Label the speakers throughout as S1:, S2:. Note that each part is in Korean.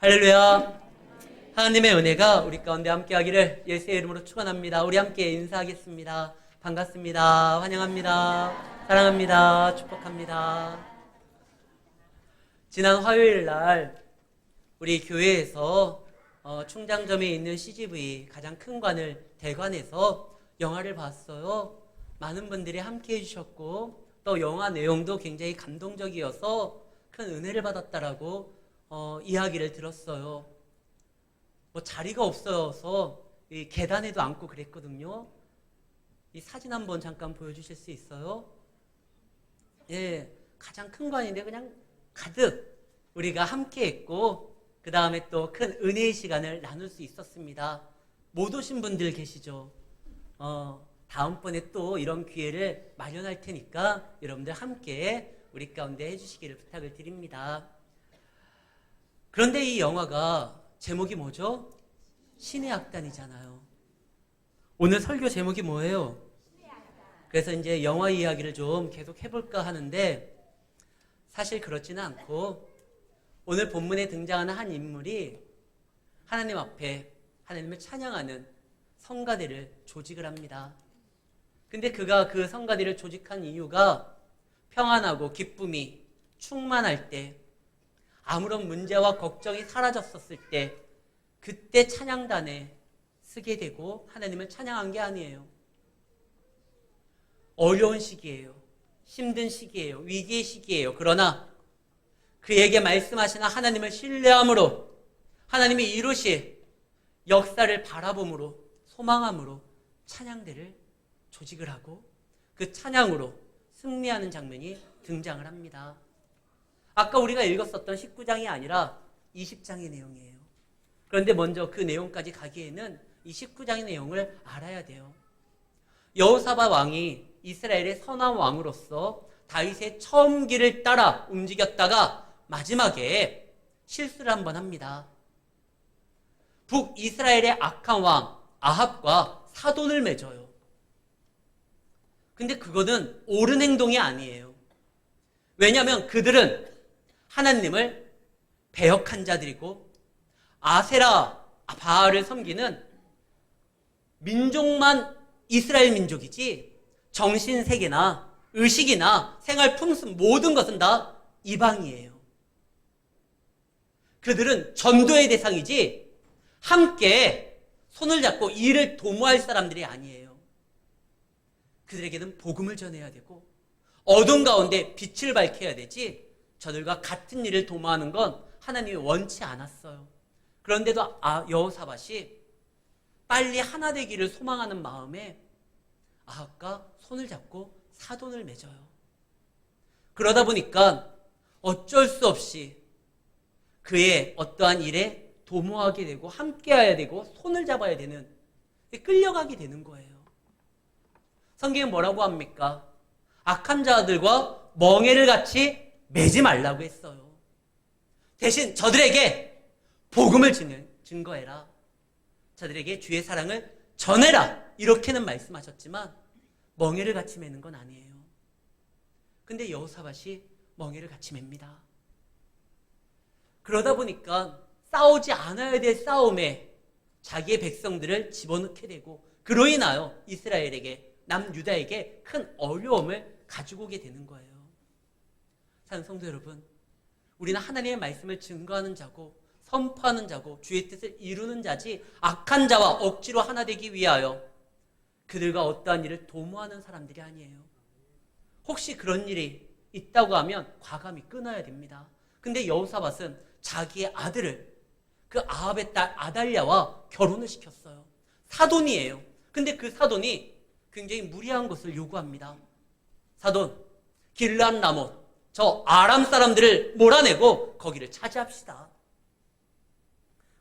S1: 할렐루야. 하나님의 은혜가 우리 가운데 함께하기를 예수의 이름으로 축원합니다. 우리 함께 인사하겠습니다. 반갑습니다. 환영합니다. 사랑합니다. 축복합니다. 지난 화요일 날 우리 교회에서 충장점에 있는 CGV 가장 큰 관을 대관해서 영화를 봤어요. 많은 분들이 함께 해주셨고 또 영화 내용도 굉장히 감동적이어서 큰 은혜를 받았다라고 이야기를 들었어요. 자리가 없어서 이 계단에도 앉고 그랬거든요. 이 사진 한번 잠깐 보여주실 수 있어요? 예, 가장 큰 관인데 그냥 가득 우리가 함께 했고 그 다음에 또 큰 은혜의 시간을 나눌 수 있었습니다. 못 오신 분들 계시죠? 다음번에 또 이런 기회를 마련할 테니까 여러분들 함께 우리 가운데 해주시기를 부탁을 드립니다. 그런데 이 영화가 제목이 뭐죠? 신의 악단이잖아요. 오늘 설교 제목이 뭐예요? 그래서 이제 영화 이야기를 좀 계속 해볼까 하는데 사실 그렇지는 않고 오늘 본문에 등장하는 한 인물이 하나님 앞에 하나님을 찬양하는 성가대를 조직을 합니다. 근데 그가 그 성가대를 조직한 이유가 평안하고 기쁨이 충만할 때 아무런 문제와 걱정이 사라졌었을 때 그때 찬양단에 쓰게 되고 하나님을 찬양한 게 아니에요. 어려운 시기예요. 힘든 시기예요. 위기의 시기예요. 그러나 그에게 말씀하시는 하나님을 신뢰함으로 하나님이 이루실 역사를 바라봄으로 소망함으로 찬양대를 조직을 하고 그 찬양으로 승리하는 장면이 등장을 합니다. 아까 우리가 읽었었던 19장이 아니라 20장의 내용이에요. 그런데 먼저 그 내용까지 가기에는 이 19장의 내용을 알아야 돼요. 여호사밧 왕이 이스라엘의 선한 왕으로서 다윗의 처음 길을 따라 움직였다가 마지막에 실수를 한번 합니다. 북이스라엘의 악한 왕 아합과 사돈을 맺어요. 근데 그거는 옳은 행동이 아니에요. 왜냐하면 그들은 하나님을 배역한 자들이고 아세라 바알을 섬기는 민족만 이스라엘 민족이지 정신세계나 의식이나 생활 품습 모든 것은 다 이방이에요. 그들은 전도의 대상이지 함께 손을 잡고 이를 도모할 사람들이 아니에요. 그들에게는 복음을 전해야 되고 어둠 가운데 빛을 밝혀야 되지 저들과 같은 일을 도모하는 건 하나님이 원치 않았어요. 그런데도 여호사밧이 빨리 하나 되기를 소망하는 마음에 아합과 손을 잡고 사돈을 맺어요. 그러다 보니까 어쩔 수 없이 그의 어떠한 일에 도모하게 되고 함께해야 되고 손을 잡아야 되는 끌려가게 되는 거예요. 성경은 뭐라고 합니까? 악한 자들과 멍에를 같이 매지 말라고 했어요. 대신 저들에게 복음을 증거해라. 저들에게 주의 사랑을 전해라. 이렇게는 말씀하셨지만 멍에를 같이 매는 건 아니에요. 근데 여호사밧이 멍에를 같이 맵니다. 그러다 보니까 싸우지 않아야 될 싸움에 자기의 백성들을 집어넣게 되고 그로 인하여 이스라엘에게 남유다에게 큰 어려움을 가지고 오게 되는 거예요. 사랑하는 성도 여러분, 우리는 하나님의 말씀을 증거하는 자고 선포하는 자고 주의 뜻을 이루는 자지 악한 자와 억지로 하나 되기 위하여 그들과 어떠한 일을 도모하는 사람들이 아니에요. 혹시 그런 일이 있다고 하면 과감히 끊어야 됩니다. 근데 여호사밧은 자기의 아들을 그 아합의 딸 아달랴와 결혼을 시켰어요. 사돈이에요. 근데 그 사돈이 굉장히 무리한 것을 요구합니다. 사돈, 길르앗 라못 저 아람 사람들을 몰아내고 거기를 차지합시다.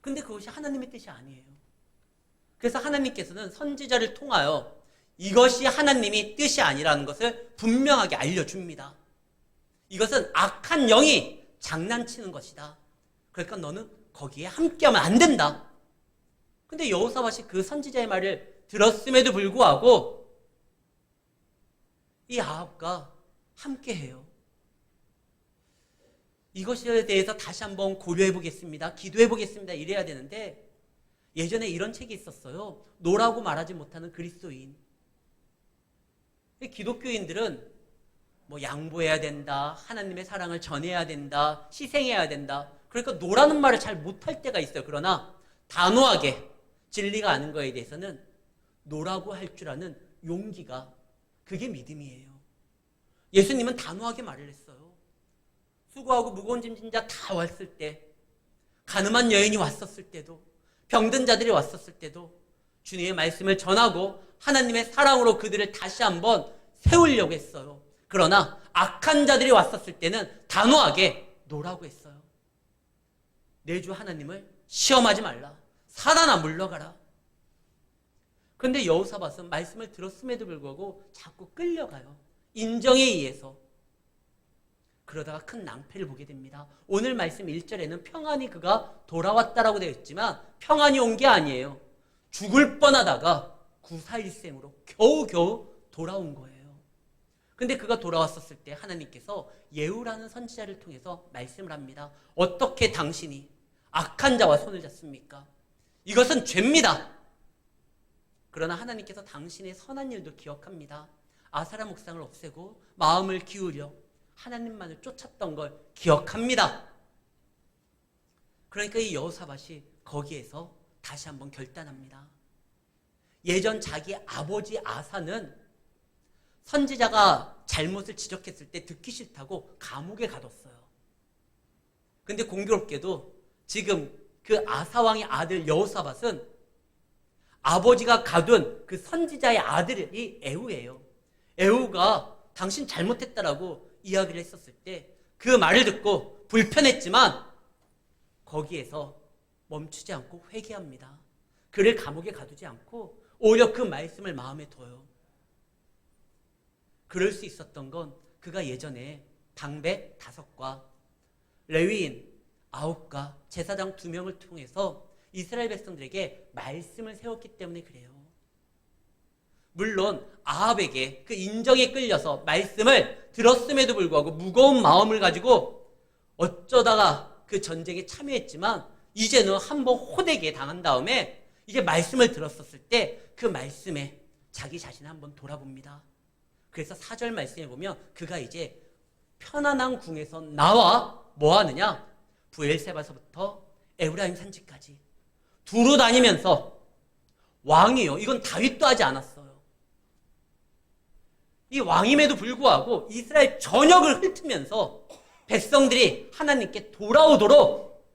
S1: 근데 그것이 하나님의 뜻이 아니에요. 그래서 하나님께서는 선지자를 통하여 이것이 하나님의 뜻이 아니라는 것을 분명하게 알려줍니다. 이것은 악한 영이 장난치는 것이다. 그러니까 너는 거기에 함께하면 안 된다. 근데 여호사밧이 그 선지자의 말을 들었음에도 불구하고 이 아합과 함께해요. 이것에 대해서 다시 한번 고려해 보겠습니다. 기도해 보겠습니다. 이래야 되는데 예전에 이런 책이 있었어요. 노라고 말하지 못하는 그리스도인. 기독교인들은 뭐 양보해야 된다, 하나님의 사랑을 전해야 된다, 희생해야 된다. 그러니까 노라는 말을 잘 못할 때가 있어요. 그러나 단호하게 진리가 아는 거에 대해서는 노라고 할 줄 아는 용기가, 그게 믿음이에요. 예수님은 단호하게 말을 했어요. 수고하고 무거운 짐 진 자 다 왔을 때, 가늠한 여인이 왔었을 때도, 병든 자들이 왔었을 때도 주님의 말씀을 전하고 하나님의 사랑으로 그들을 다시 한번 세우려고 했어요. 그러나 악한 자들이 왔었을 때는 단호하게 노라고 했어요. 내 주 하나님을 시험하지 말라. 사단아 물러가라. 그런데 여호사밧은 말씀을 들었음에도 불구하고 자꾸 끌려가요. 인정에 의해서. 그러다가 큰 낭패를 보게 됩니다. 오늘 말씀 1절에는 평안히 그가 돌아왔다라고 되어 있지만 평안이 온 게 아니에요. 죽을 뻔하다가 구사일생으로 겨우겨우 돌아온 거예요. 근데 그가 돌아왔었을 때 하나님께서 예후라는 선지자를 통해서 말씀을 합니다. 어떻게 당신이 악한 자와 손을 잡습니까? 이것은 죄입니다. 그러나 하나님께서 당신의 선한 일도 기억합니다. 아사라 묵상을 없애고 마음을 기울여 하나님만을 쫓았던 걸 기억합니다. 그러니까 이 여호사밧이 거기에서 다시 한번 결단합니다. 예전 자기 아버지 아사는 선지자가 잘못을 지적했을 때 듣기 싫다고 감옥에 가뒀어요. 근데 공교롭게도 지금 그 아사왕의 아들 여호사밧은 아버지가 가둔 그 선지자의 아들이 에후예요. 에후가 당신 잘못했다라고 이야기를 했었을 때 그 말을 듣고 불편했지만 거기에서 멈추지 않고 회개합니다. 그를 감옥에 가두지 않고 오히려 그 말씀을 마음에 둬요. 그럴 수 있었던 건 그가 예전에 방백 5과 레위인 9과 제사장 2명을 통해서 이스라엘 백성들에게 말씀을 세웠기 때문에 그래요. 물론 아합에게 그 인정에 끌려서 말씀을 들었음에도 불구하고 무거운 마음을 가지고 어쩌다가 그 전쟁에 참여했지만 이제는 한번 호되게 당한 다음에 이제 말씀을 들었었을 때 그 말씀에 자기 자신을 한번 돌아봅니다. 그래서 4절 말씀에 보면 그가 이제 편안한 궁에서 나와 뭐 하느냐? 부엘세바서부터 에브라임 산지까지 두루 다니면서 왕이요. 이건 다윗도 하지 않았어요. 이 왕임에도 불구하고 이스라엘 전역을 훑으면서 백성들이 하나님께 돌아오도록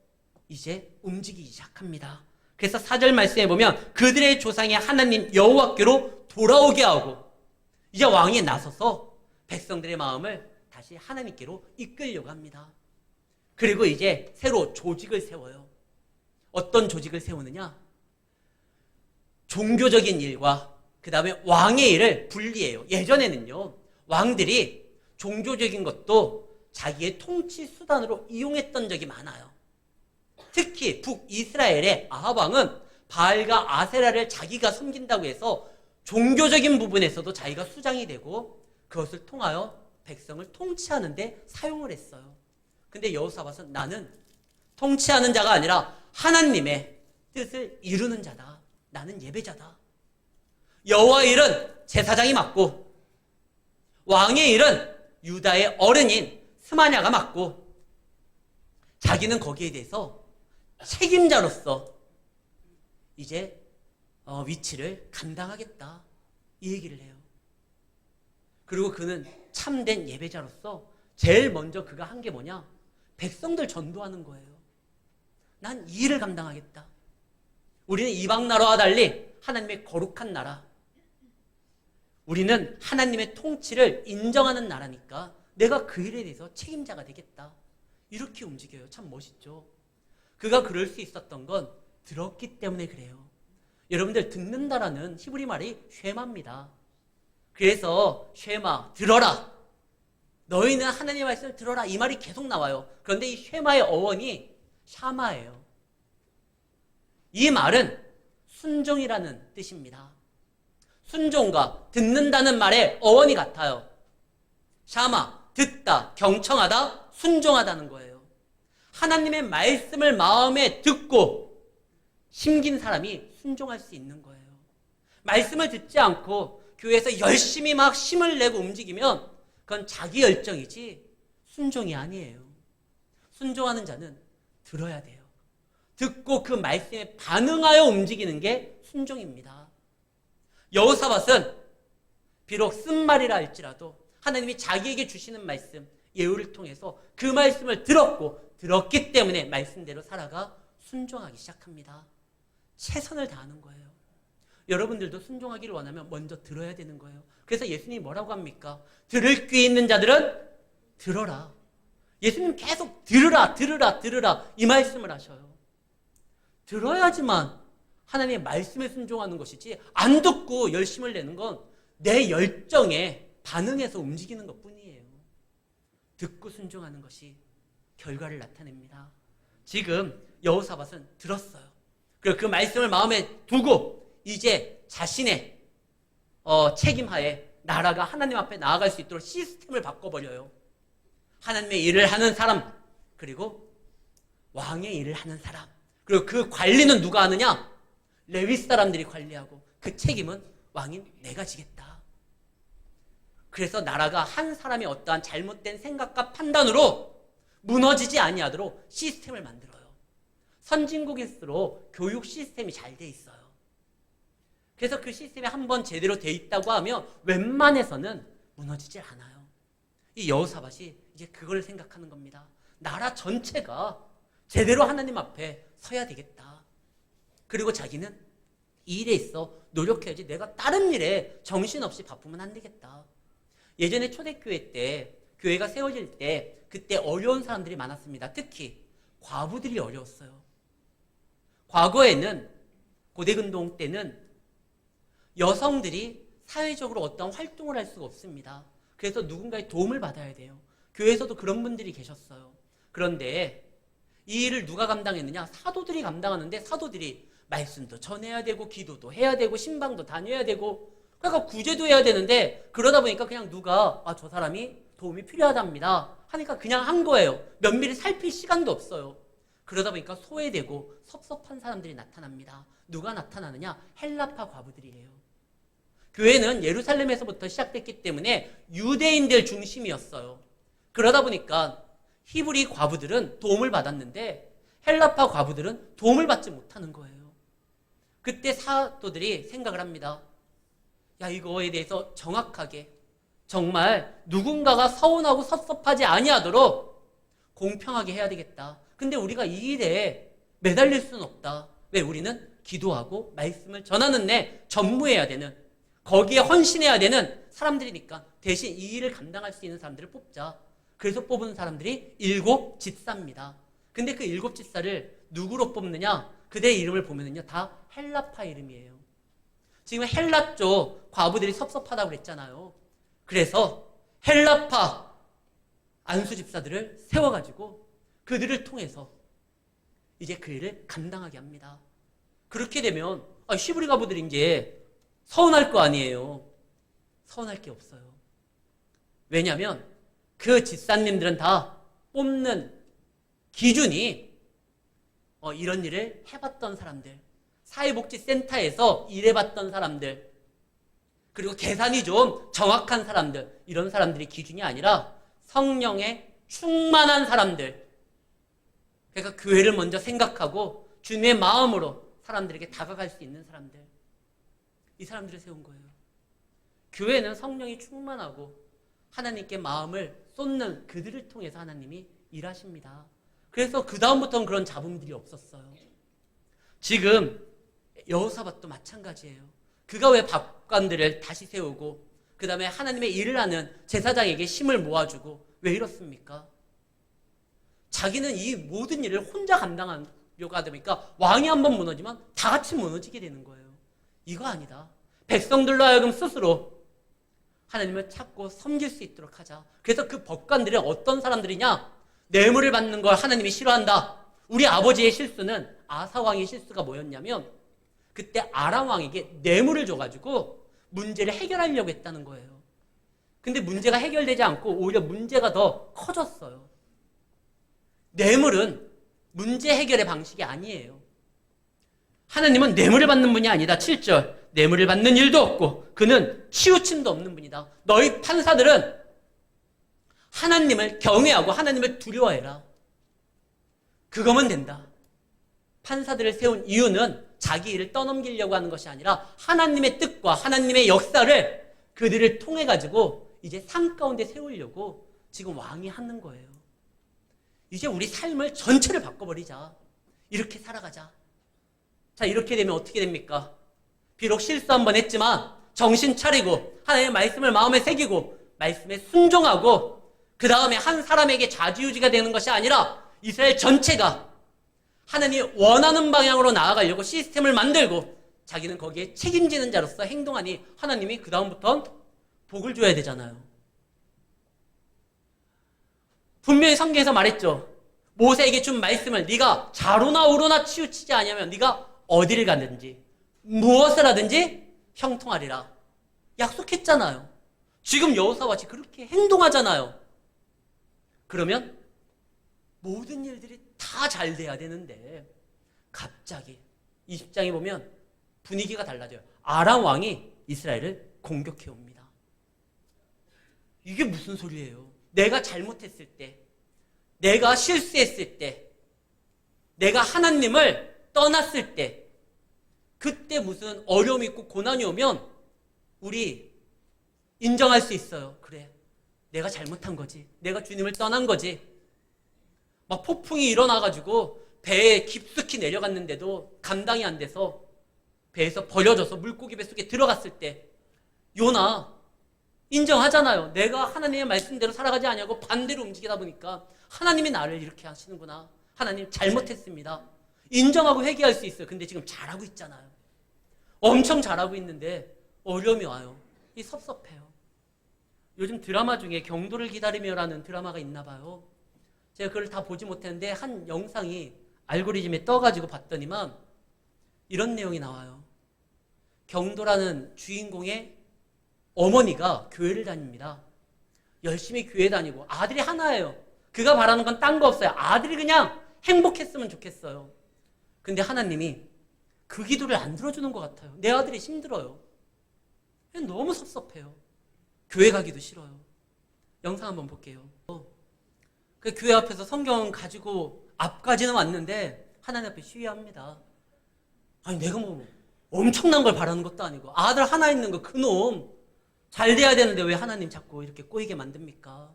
S1: 이제 움직이기 시작합니다. 그래서 4절 말씀에 보면 그들의 조상의 하나님 여호와께로 돌아오게 하고 이제 왕이 나서서 백성들의 마음을 다시 하나님께로 이끌려고 합니다. 그리고 이제 새로 조직을 세워요. 어떤 조직을 세우느냐? 종교적인 일과 그 다음에 왕의 일을 분리해요. 예전에는요, 왕들이 종교적인 것도 자기의 통치 수단으로 이용했던 적이 많아요. 특히 북이스라엘의 아합 왕은 바알과 아세라를 자기가 섬긴다고 해서 종교적인 부분에서도 자기가 수장이 되고 그것을 통하여 백성을 통치하는 데 사용을 했어요. 근데 여호사밧은 나는 통치하는 자가 아니라 하나님의 뜻을 이루는 자다. 나는 예배자다. 여호와의 일은 제사장이 맡고 왕의 일은 유다의 어른인 스마냐가 맡고 자기는 거기에 대해서 책임자로서 이제 위치를 감당하겠다. 이 얘기를 해요. 그리고 그는 참된 예배자로서 제일 먼저 그가 한 게 뭐냐? 백성들 전도하는 거예요. 난 이 일을 감당하겠다. 우리는 이방 나라와 달리 하나님의 거룩한 나라. 우리는 하나님의 통치를 인정하는 나라니까 내가 그 일에 대해서 책임자가 되겠다. 이렇게 움직여요. 참 멋있죠. 그가 그럴 수 있었던 건 들었기 때문에 그래요. 여러분들 듣는다라는 히브리 말이 쉐마입니다. 그래서 쉐마, 들어라. 너희는 하나님의 말씀을 들어라. 이 말이 계속 나와요. 그런데 이 쉐마의 어원이 샤마예요. 이 말은 순종이라는 뜻입니다. 순종과 듣는다는 말의 어원이 같아요. 샤마, 듣다, 경청하다, 순종하다는 거예요. 하나님의 말씀을 마음에 듣고 심긴 사람이 순종할 수 있는 거예요. 말씀을 듣지 않고 교회에서 열심히 막 힘을 내고 움직이면 그건 자기 열정이지 순종이 아니에요. 순종하는 자는 들어야 돼요. 듣고 그 말씀에 반응하여 움직이는 게 순종입니다. 여호사밧은 비록 쓴말이라 할지라도 하나님이 자기에게 주시는 말씀, 예후를 통해서 그 말씀을 들었기 때문에 말씀대로 살아가 순종하기 시작합니다. 최선을 다하는 거예요. 여러분들도 순종하기를 원하면 먼저 들어야 되는 거예요. 그래서 예수님이 뭐라고 합니까? 들을 귀 있는 자들은 들어라. 예수님 계속 들으라 이 말씀을 하셔요. 들어야지만 하나님의 말씀에 순종하는 것이지 안 듣고 열심을 내는 건 내 열정에 반응해서 움직이는 것뿐이에요. 듣고 순종하는 것이 결과를 나타냅니다. 지금 여호사밧은 들었어요. 그리고 그 말씀을 마음에 두고 이제 자신의 책임하에 나라가 하나님 앞에 나아갈 수 있도록 시스템을 바꿔버려요. 하나님의 일을 하는 사람, 그리고 왕의 일을 하는 사람, 그리고 그 관리는 누가 하느냐? 레위 사람들이 관리하고 그 책임은 왕인 내가 지겠다. 그래서 나라가 한 사람의 어떠한 잘못된 생각과 판단으로 무너지지 아니하도록 시스템을 만들어요. 선진국일수록 교육 시스템이 잘 돼 있어요. 그래서 그 시스템이 한번 제대로 돼 있다고 하면 웬만해서는 무너지질 않아요. 이 여호사밧이 이제 그걸 생각하는 겁니다. 나라 전체가 제대로 하나님 앞에 서야 되겠다. 그리고 자기는 이 일에 있어 노력해야지 내가 다른 일에 정신없이 바쁘면 안 되겠다. 예전에 초대교회 때 교회가 세워질 때 그때 어려운 사람들이 많았습니다. 특히 과부들이 어려웠어요. 과거에는 고대근동 때는 여성들이 사회적으로 어떤 활동을 할 수가 없습니다. 그래서 누군가의 도움을 받아야 돼요. 교회에서도 그런 분들이 계셨어요. 그런데 이 일을 누가 감당했느냐? 사도들이 감당하는데 사도들이 말씀도 전해야 되고 기도도 해야 되고 신방도 다녀야 되고 그러니까 구제도 해야 되는데 그러다 보니까 그냥 누가 저 사람이 도움이 필요하답니다 하니까 그냥 한 거예요. 면밀히 살필 시간도 없어요. 그러다 보니까 소외되고 섭섭한 사람들이 나타납니다. 누가 나타나느냐? 헬라파 과부들이에요. 교회는 예루살렘에서부터 시작됐기 때문에 유대인들 중심이었어요. 그러다 보니까 히브리 과부들은 도움을 받았는데 헬라파 과부들은 도움을 받지 못하는 거예요. 그때 사도들이 생각을 합니다. 야, 이거에 대해서 정확하게 정말 누군가가 서운하고 섭섭하지 아니하도록 공평하게 해야 되겠다. 근데 우리가 이 일에 매달릴 수는 없다. 왜? 우리는 기도하고 말씀을 전하는 데 전무해야 되는, 거기에 헌신해야 되는 사람들이니까 대신 이 일을 감당할 수 있는 사람들을 뽑자. 그래서 뽑은 사람들이 7 집사입니다. 근데 그 7 집사를 누구로 뽑느냐? 그들의 이름을 보면은요, 다 헬라파 이름이에요. 지금 헬라 쪽 과부들이 섭섭하다고 그랬잖아요. 그래서 헬라파 안수 집사들을 세워가지고 그들을 통해서 이제 그 일을 감당하게 합니다. 그렇게 되면 히브리 과부들이 이제 서운할 거 아니에요. 서운할 게 없어요. 왜냐하면 그 집사님들은 다 뽑는 기준이 이런 일을 해봤던 사람들, 사회복지센터에서 일해봤던 사람들, 그리고 계산이 좀 정확한 사람들, 이런 사람들이 기준이 아니라 성령에 충만한 사람들. 그러니까 교회를 먼저 생각하고 주님의 마음으로 사람들에게 다가갈 수 있는 사람들. 이 사람들을 세운 거예요. 교회는 성령이 충만하고 하나님께 마음을 쏟는 그들을 통해서 하나님이 일하십니다. 그래서 그 다음부터는 그런 잡음들이 없었어요. 지금 여호사밧도 마찬가지예요. 그가 왜 법관들을 다시 세우고 그 다음에 하나님의 일을 하는 제사장에게 힘을 모아주고 왜 이렇습니까? 자기는 이 모든 일을 혼자 감당하려고 하다 보니까 왕이 한번 무너지면 다 같이 무너지게 되는 거예요. 이거 아니다. 백성들로 하여금 스스로 하나님을 찾고 섬길 수 있도록 하자. 그래서 그 법관들은 어떤 사람들이냐? 뇌물을 받는 걸 하나님이 싫어한다. 우리 아버지의 실수는 아사왕의 실수가 뭐였냐면 그때 아람왕에게 뇌물을 줘가지고 문제를 해결하려고 했다는 거예요. 근데 문제가 해결되지 않고 오히려 문제가 더 커졌어요. 뇌물은 문제 해결의 방식이 아니에요. 하나님은 뇌물을 받는 분이 아니다. 7절. 뇌물을 받는 일도 없고 그는 치우침도 없는 분이다. 너희 판사들은 하나님을 경외하고 하나님을 두려워해라. 그거면 된다. 판사들을 세운 이유는 자기 일을 떠넘기려고 하는 것이 아니라 하나님의 뜻과 하나님의 역사를 그들을 통해 가지고 이제 삶 가운데 세우려고 지금 왕이 하는 거예요. 이제 우리 삶을 전체를 바꿔버리자. 이렇게 살아가자. 자, 이렇게 되면 어떻게 됩니까? 비록 실수 한번 했지만 정신 차리고 하나님의 말씀을 마음에 새기고 말씀에 순종하고 그 다음에 한 사람에게 좌지우지가 되는 것이 아니라 이스라엘 전체가 하나님이 원하는 방향으로 나아가려고 시스템을 만들고 자기는 거기에 책임지는 자로서 행동하니 하나님이 그 다음부터는 복을 줘야 되잖아요. 분명히 성경에서 말했죠. 모세에게 준 말씀을 네가 좌로나 우로나 치우치지 않으면 네가 어디를 가든지 무엇을 하든지 형통하리라. 약속했잖아요. 지금 여호사밧이 그렇게 행동하잖아요. 그러면 모든 일들이 다 잘 돼야 되는데 갑자기 20장에 보면 분위기가 달라져요. 아람 왕이 이스라엘을 공격해 옵니다. 이게 무슨 소리예요? 내가 잘못했을 때, 내가 실수했을 때, 내가 하나님을 떠났을 때, 그때 무슨 어려움이 있고 고난이 오면 우리 인정할 수 있어요. 그래, 내가 잘못한 거지. 내가 주님을 떠난 거지. 막 폭풍이 일어나가지고 배에 깊숙이 내려갔는데도 감당이 안 돼서 배에서 버려져서 물고기 뱃속에 들어갔을 때 요나 인정하잖아요. 내가 하나님의 말씀대로 살아가지 않냐고 반대로 움직이다 보니까 하나님이 나를 이렇게 하시는구나. 하나님 잘못했습니다. 인정하고 회개할 수 있어요. 근데 지금 잘하고 있잖아요. 엄청 잘하고 있는데 어려움이 와요. 이 섭섭해요. 요즘 드라마 중에 경도를 기다리며라는 드라마가 있나 봐요. 제가 그걸 다 보지 못했는데 한 영상이 알고리즘에 떠가지고 봤더니만 이런 내용이 나와요. 경도라는 주인공의 어머니가 교회를 다닙니다. 열심히 교회 다니고 아들이 하나예요. 그가 바라는 건 딴 거 없어요. 아들이 그냥 행복했으면 좋겠어요. 근데 하나님이 그 기도를 안 들어주는 것 같아요. 내 아들이 힘들어요. 너무 섭섭해요. 교회 가기도 싫어요. 영상 한번 볼게요. 그 교회 앞에서 성경 가지고 앞까지는 왔는데 하나님 앞에 시위합니다. 아니 내가 뭐 엄청난 걸 바라는 것도 아니고 아들 하나 있는 거 그놈 잘 돼야 되는데 왜 하나님 자꾸 이렇게 꼬이게 만듭니까?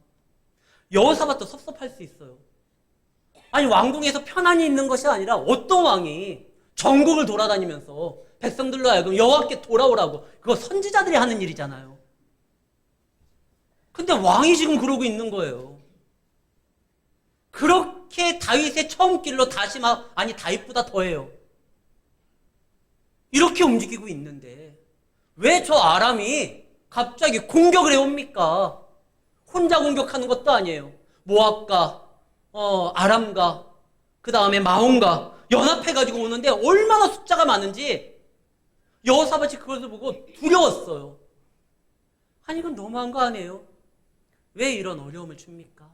S1: 여호사밧도 섭섭할 수 있어요. 아니 왕궁에서 편안히 있는 것이 아니라 어떤 왕이 전국을 돌아다니면서 백성들로 하여금 여호와께 돌아오라고, 그거 선지자들이 하는 일이잖아요. 근데 왕이 지금 그러고 있는 거예요. 그렇게 다윗의 처음 길로 다시 다윗보다 더해요. 이렇게 움직이고 있는데 왜 저 아람이 갑자기 공격을 해옵니까? 혼자 공격하는 것도 아니에요. 모압과 아람과 그 다음에 마온과 연합해가지고 오는데 얼마나 숫자가 많은지 여호사밧이 그것을 보고 두려웠어요. 아니 이건 너무한 거 아니에요? 왜 이런 어려움을 줍니까?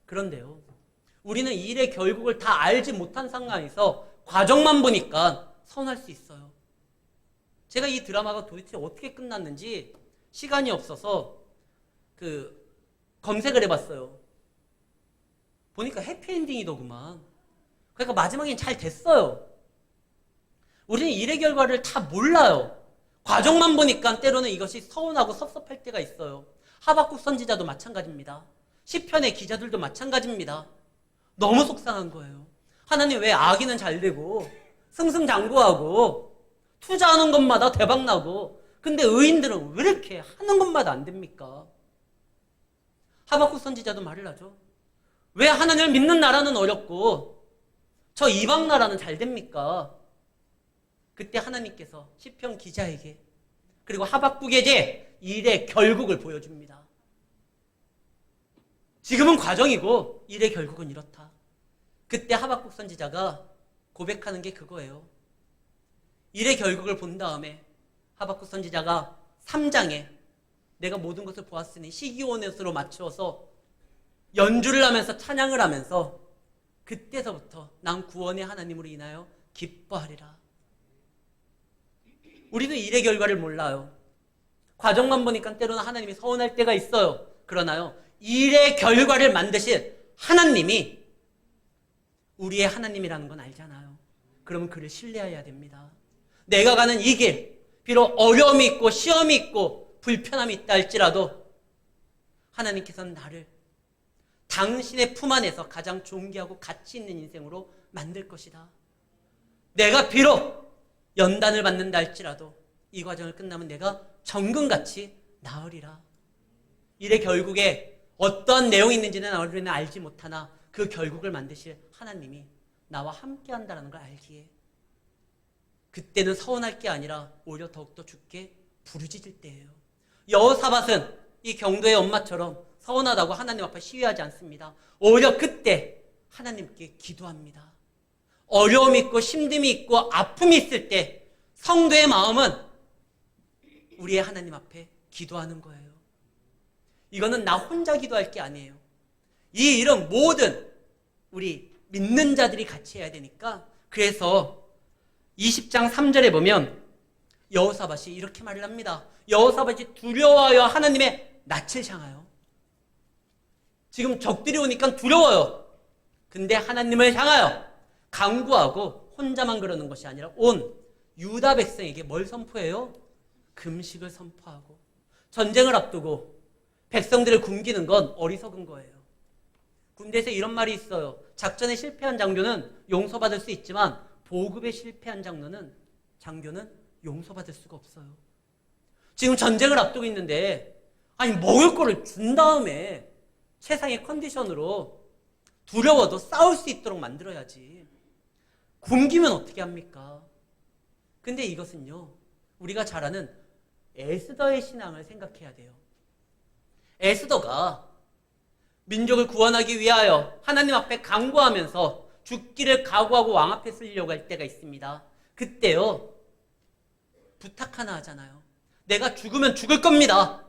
S1: 그런데요, 우리는 이 일의 결국을 다 알지 못한 상황에서 과정만 보니까 선할 수 있어요. 제가 이 드라마가 도대체 어떻게 끝났는지 시간이 없어서 검색을 해봤어요. 보니까 해피엔딩이더구만. 그러니까 마지막엔 잘 됐어요. 우리는 일의 결과를 다 몰라요. 과정만 보니까 때로는 이것이 서운하고 섭섭할 때가 있어요. 하박국 선지자도 마찬가지입니다. 시편의 기자들도 마찬가지입니다. 너무 속상한 거예요. 하나님 왜 악인은 잘 되고 승승장구하고 투자하는 것마다 대박나고 근데 의인들은 왜 이렇게 하는 것마다 안 됩니까? 하박국 선지자도 말을 하죠. 왜 하나님을 믿는 나라는 어렵고 저 이방 나라는 잘 됩니까? 그때 하나님께서 시편 기자에게 그리고 하박국에게 일의 결국을 보여줍니다. 지금은 과정이고 일의 결국은 이렇다. 그때 하박국 선지자가 고백하는 게 그거예요. 일의 결국을 본 다음에 하박국 선지자가 3장에 내가 모든 것을 보았으니 시기온으로 맞추어서 연주를 하면서 찬양을 하면서 그때서부터 난 구원의 하나님으로 인하여 기뻐하리라. 우리도 일의 결과를 몰라요. 과정만 보니까 때로는 하나님이 서운할 때가 있어요. 그러나요, 일의 결과를 만드신 하나님이 우리의 하나님이라는 건 알잖아요. 그러면 그를 신뢰해야 됩니다. 내가 가는 이 길, 비록 어려움이 있고 시험이 있고 불편함이 있다 할지라도 하나님께서는 나를 당신의 품 안에서 가장 존귀하고 가치 있는 인생으로 만들 것이다. 내가 비록 연단을 받는다 할지라도 이 과정을 끝나면 내가 정금같이 나으리라. 일의 결국에 어떤 내용이 있는지는 우리는 알지 못하나 그 결국을 만드실 하나님이 나와 함께 한다는 걸 알기에 그때는 서운할 게 아니라 오히려 더욱더 주께 부르짖을 때예요. 여호사밧은 이 경도의 엄마처럼 서운하다고 하나님 앞에 시위하지 않습니다. 오히려 그때 하나님께 기도합니다. 어려움이 있고 힘듦이 있고 아픔이 있을 때 성도의 마음은 우리의 하나님 앞에 기도하는 거예요. 이거는 나 혼자 기도할 게 아니에요. 이 일은 모든 우리 믿는 자들이 같이 해야 되니까, 그래서 20장 3절에 보면 여호사밧이 이렇게 말을 합니다. 여호사밧이 두려워하여 하나님의 낯을 향하여. 지금 적들이 오니까 두려워요. 근데 하나님을 향하여 간구하고 혼자만 그러는 것이 아니라 온 유다 백성에게 뭘 선포해요? 금식을 선포하고. 전쟁을 앞두고 백성들을 굶기는 건 어리석은 거예요. 군대에서 이런 말이 있어요. 작전에 실패한 장교는 용서받을 수 있지만 보급에 실패한 장교는 용서받을 수가 없어요. 지금 전쟁을 앞두고 있는데 아니 먹을 거를 준 다음에 세상의 컨디션으로 두려워도 싸울 수 있도록 만들어야지. 굶기면 어떻게 합니까? 근데 이것은요, 우리가 잘 아는 에스더의 신앙을 생각해야 돼요. 에스더가 민족을 구원하기 위하여 하나님 앞에 간구하면서 죽기를 각오하고 왕 앞에 쓰려고 할 때가 있습니다. 그때요, 부탁 하나 하잖아요. 내가 죽으면 죽을 겁니다.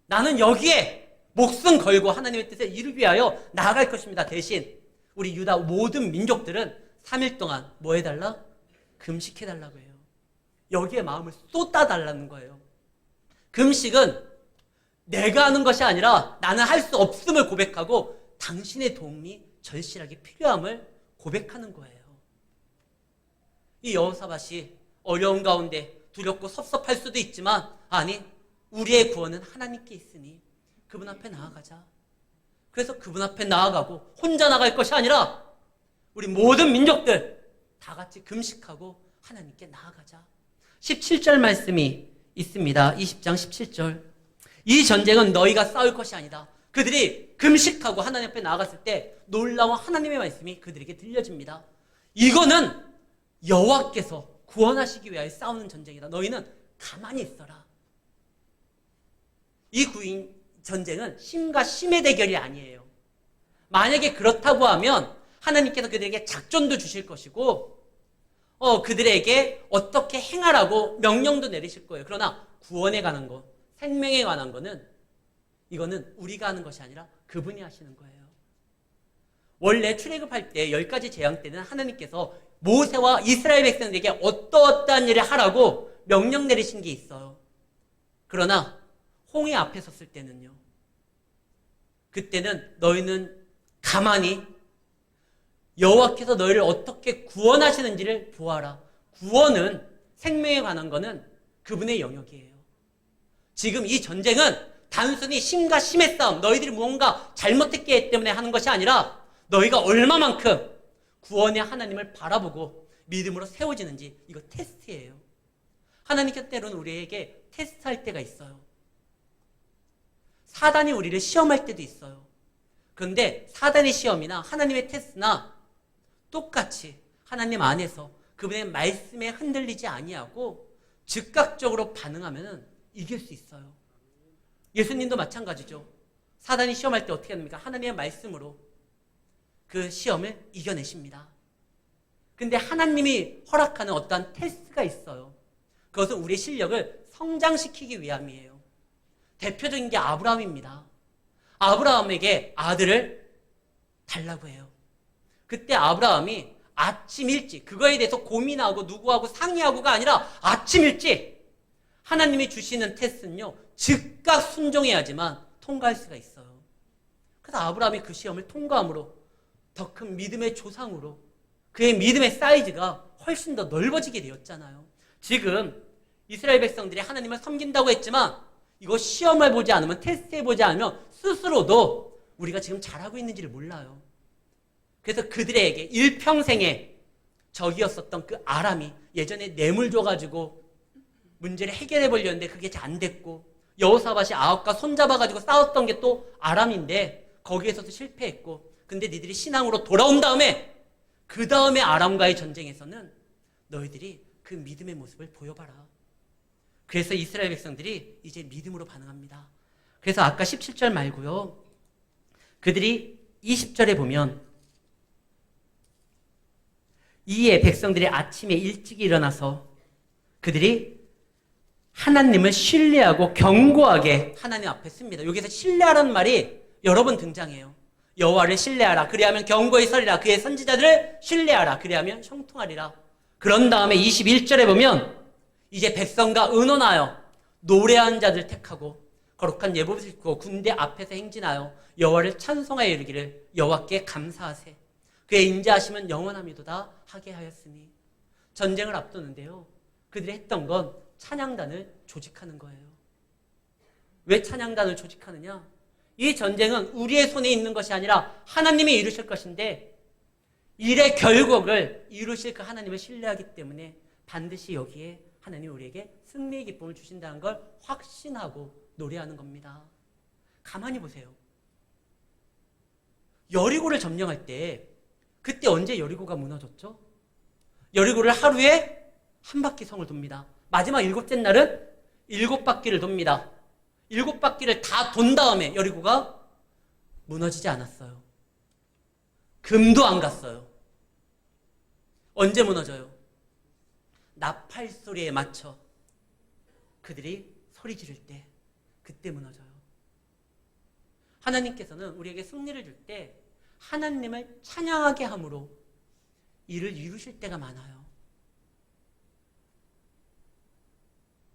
S1: 나는 여기에 목숨 걸고 하나님의 뜻을 이루기 위하여 나아갈 것입니다. 대신 우리 유다 모든 민족들은 3일 동안 뭐 해달라? 금식해달라고 해요. 여기에 마음을 쏟아달라는 거예요. 금식은 내가 하는 것이 아니라 나는 할 수 없음을 고백하고 당신의 도움이 절실하게 필요함을 고백하는 거예요. 이 여호사밧이 어려운 가운데 두렵고 섭섭할 수도 있지만, 아니, 우리의 구원은 하나님께 있으니 그분 앞에 나아가자. 그래서 그분 앞에 나아가고 혼자 나갈 것이 아니라 우리 모든 민족들 다 같이 금식하고 하나님께 나아가자. 17절 말씀이 있습니다. 20장 17절. 이 전쟁은 너희가 싸울 것이 아니다. 그들이 금식하고 하나님 앞에 나아갔을 때 놀라운 하나님의 말씀이 그들에게 들려집니다. 이거는 여호와께서 구원하시기 위하여 싸우는 전쟁이다. 너희는 가만히 있어라. 이 전쟁은 심과 심의 대결이 아니에요. 만약에 그렇다고 하면 하나님께서 그들에게 작전도 주실 것이고 그들에게 어떻게 행하라고 명령도 내리실 거예요. 그러나 구원에 관한 것, 생명에 관한 거는 이거는 우리가 하는 것이 아니라 그분이 하시는 거예요. 원래 출애굽할 때 10가지 재앙 때는 하나님께서 모세와 이스라엘 백성들에게 어떠어떠한 일을 하라고 명령 내리신 게 있어요. 그러나 홍해 앞에 섰을 때는요, 그때는 너희는 가만히 여호와께서 너희를 어떻게 구원하시는지를 보아라. 구원은, 생명에 관한 거는 그분의 영역이에요. 지금 이 전쟁은 단순히 심과 심의 싸움, 너희들이 무언가 잘못했기 때문에 하는 것이 아니라 너희가 얼마만큼 구원의 하나님을 바라보고 믿음으로 세워지는지, 이거 테스트예요. 하나님께서 때로는 우리에게 테스트할 때가 있어요. 사단이 우리를 시험할 때도 있어요. 그런데 사단의 시험이나 하나님의 테스트나 똑같이 하나님 안에서 그분의 말씀에 흔들리지 아니하고 즉각적으로 반응하면 이길 수 있어요. 예수님도 마찬가지죠. 사단이 시험할 때 어떻게 합니까? 하나님의 말씀으로 그 시험을 이겨내십니다. 근데 하나님이 허락하는 어떠한 테스트가 있어요. 그것은 우리의 실력을 성장시키기 위함이에요. 대표적인 게 아브라함입니다. 아브라함에게 아들을 달라고 해요. 그때 아브라함이 아침 일찍 그거에 대해서 고민하고 누구하고 상의하고가 아니라 아침 일찍 하나님이 주시는 테스트는요, 즉각 순종해야지만 통과할 수가 있어요. 그래서 아브라함이 그 시험을 통과함으로 더 큰 믿음의 조상으로 그의 믿음의 사이즈가 훨씬 더 넓어지게 되었잖아요. 지금 이스라엘 백성들이 하나님을 섬긴다고 했지만 이거 시험을 보지 않으면, 테스트해보지 않으면 스스로도 우리가 지금 잘하고 있는지를 몰라요. 그래서 그들에게 일평생에 적이었었던 그 아람이 예전에 뇌물 줘가지고 문제를 해결해 보려고 했는데 그게 잘 안 됐고, 여호사밧이 아합과 손잡아가지고 싸웠던 게 또 아람인데 거기에서도 실패했고, 근데 니들이 신앙으로 돌아온 다음에 그 다음에 아람과의 전쟁에서는 너희들이 그 믿음의 모습을 보여봐라. 그래서 이스라엘 백성들이 이제 믿음으로 반응합니다. 그래서 아까 17절 말고요, 그들이 20절에 보면 이에 백성들이 아침에 일찍 일어나서 그들이 하나님을 신뢰하고 견고하게 하나님 앞에 씁니다. 여기서 신뢰하라는 말이 여러 번 등장해요. 여호와를 신뢰하라. 그리하면 견고히 서리라. 그의 선지자들을 신뢰하라. 그리하면 형통하리라. 그런 다음에 21절에 보면 이제 백성과 의논하여 노래한 자들 택하고 거룩한 예복을 입고 군대 앞에서 행진하여 여호와를 찬송하여 이르기를 여호와께 감사하세. 그의 인자하심은 영원함이도다 하게 하였으니. 전쟁을 앞두는데요, 그들이 했던 건 찬양단을 조직하는 거예요. 왜 찬양단을 조직하느냐? 이 전쟁은 우리의 손에 있는 것이 아니라 하나님이 이루실 것인데 일의 결국을 이루실 그 하나님을 신뢰하기 때문에 반드시 여기에 하나님이 우리에게 승리의 기쁨을 주신다는 걸 확신하고 노래하는 겁니다. 가만히 보세요. 여리고를 점령할 때 그때 언제 여리고가 무너졌죠? 여리고를 하루에 한 바퀴 성을 돕니다. 마지막 7째 날은 7바퀴를 돕니다. 7바퀴를 다 돈 다음에 여리고가 무너지지 않았어요. 금도 안 갔어요. 언제 무너져요? 나팔 소리에 맞춰 그들이 소리 지를 때, 그때 무너져요. 하나님께서는 우리에게 승리를 줄 때 하나님을 찬양하게 함으로 일을 이루실 때가 많아요.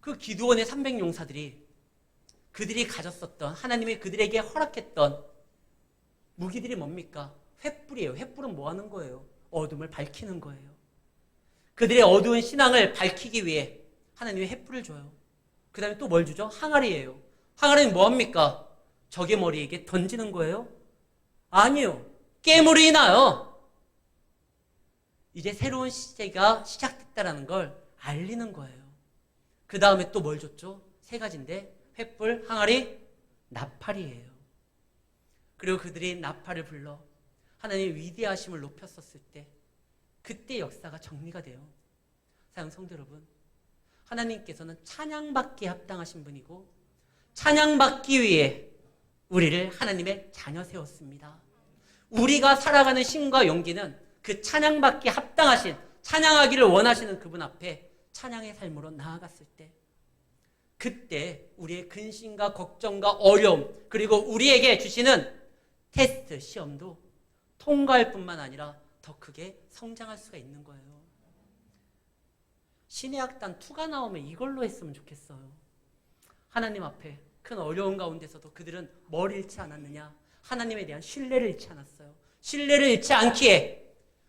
S1: 그 기드온의 300용사들이 그들이 가졌었던, 하나님이 그들에게 허락했던 무기들이 뭡니까? 횃불이에요. 횃불은 뭐 하는 거예요? 어둠을 밝히는 거예요. 그들의 어두운 신앙을 밝히기 위해 하나님이 횃불을 줘요. 그 다음에 또 뭘 주죠? 항아리예요. 항아리는 뭐 합니까? 적의 머리에게 던지는 거예요? 아니요. 깨물이 나요. 이제 새로운 시대가 시작됐다는 걸 알리는 거예요. 그 다음에 또 뭘 줬죠? 3가지인데 횃불, 항아리, 나팔이에요. 그리고 그들이 나팔을 불러 하나님의 위대하심을 높였었을 때 그때 역사가 정리가 돼요. 사랑 성도 여러분, 하나님께서는 찬양받기에 합당하신 분이고 찬양받기 위해 우리를 하나님의 자녀 세웠습니다. 우리가 살아가는 신과 용기는 그 찬양받기에 합당하신, 찬양하기를 원하시는 그분 앞에 찬양의 삶으로 나아갔을 때, 그때 우리의 근심과 걱정과 어려움, 그리고 우리에게 주시는 테스트, 시험도 통과할 뿐만 아니라 더 크게 성장할 수가 있는 거예요. 신의 악단 2가 나오면 이걸로 했으면 좋겠어요. 하나님 앞에 큰 어려움 가운데서도 그들은 뭘 잃지 않았느냐? 하나님에 대한 신뢰를 잃지 않았어요. 신뢰를 잃지 않기에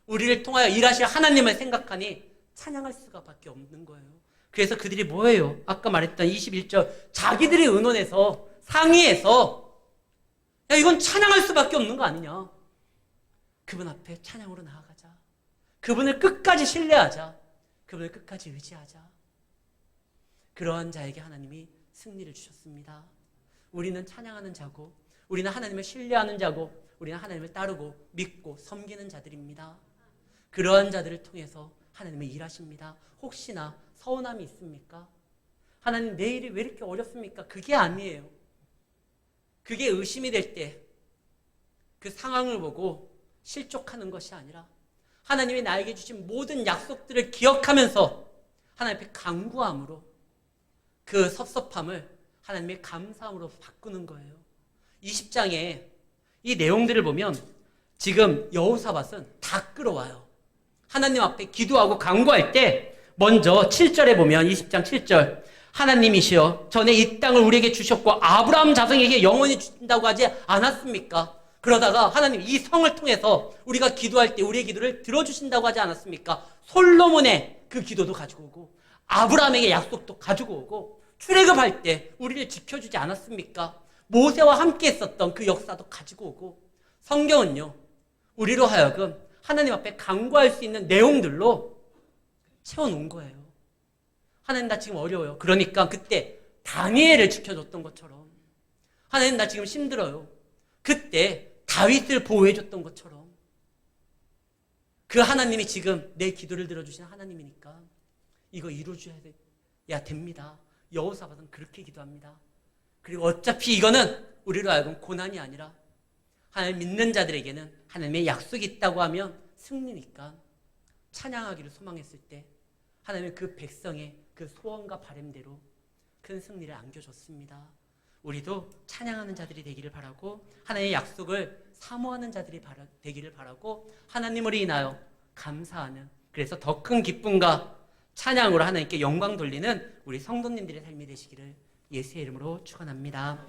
S1: 우리를 통하여 일하실 하나님을 생각하니 찬양할 수가 밖에 없는 거예요. 그래서 그들이 뭐예요? 아까 말했던 21절, 자기들이 의논해서 상의해서 야, 이건 찬양할 수밖에 없는 거 아니냐? 그분 앞에 찬양으로 나아가자. 그분을 끝까지 신뢰하자. 그분을 끝까지 의지하자. 그러한 자에게 하나님이 승리를 주셨습니다. 우리는 찬양하는 자고, 우리는 하나님을 신뢰하는 자고, 우리는 하나님을 따르고 믿고 섬기는 자들입니다. 그러한 자들을 통해서 하나님이 일하십니다. 혹시나 서운함이 있습니까? 하나님, 내 일이 왜 이렇게 어렵습니까? 그게 아니에요. 그게 의심이 될 때 그 상황을 보고 실족하는 것이 아니라 하나님이 나에게 주신 모든 약속들을 기억하면서 하나님 앞에 간구함으로 그 섭섭함을 하나님의 감사함으로 바꾸는 거예요. 20장에 이 내용들을 보면 지금 여호사밧은 다 끌어와요. 하나님 앞에 기도하고 간구할 때 먼저 7절에 보면 20장 7절 하나님이시여 전에 이 땅을 우리에게 주셨고 아브라함 자손에게 영원히 주신다고 하지 않았습니까? 그러다가 하나님 이 성을 통해서 우리가 기도할 때 우리의 기도를 들어주신다고 하지 않았습니까? 솔로몬의 그 기도도 가지고 오고 아브라함에게 약속도 가지고 오고 출애굽할 때 우리를 지켜주지 않았습니까? 모세와 함께 했었던 그 역사도 가지고 오고 성경은요 우리로 하여금 하나님 앞에 간구할 수 있는 내용들로 채워놓은 거예요. 하나님 나 지금 어려워요. 그러니까 그때 다니엘을 지켜줬던 것처럼 하나님 나 지금 힘들어요. 그때 다윗을 보호해줬던 것처럼 그 하나님이 지금 내 기도를 들어주시는 하나님이니까 이거 이루어줘야 됩니다. 여호사밧은 그렇게 기도합니다. 그리고 어차피 이거는 우리로 하여금 고난이 아니라 하나님 믿는 자들에게는 하나님의 약속이 있다고 하면 승리니까 찬양하기를 소망했을 때 하나님은 그 백성의 그 소원과 바람대로 큰 승리를 안겨줬습니다. 우리도 찬양하는 자들이 되기를 바라고 하나님의 약속을 사모하는 자들이 되기를 바라고 하나님을 인하여 감사하는 그래서 더 큰 기쁨과 찬양으로 하나님께 영광 돌리는 우리 성도님들의 삶이 되시기를 예수의 이름으로 축원합니다.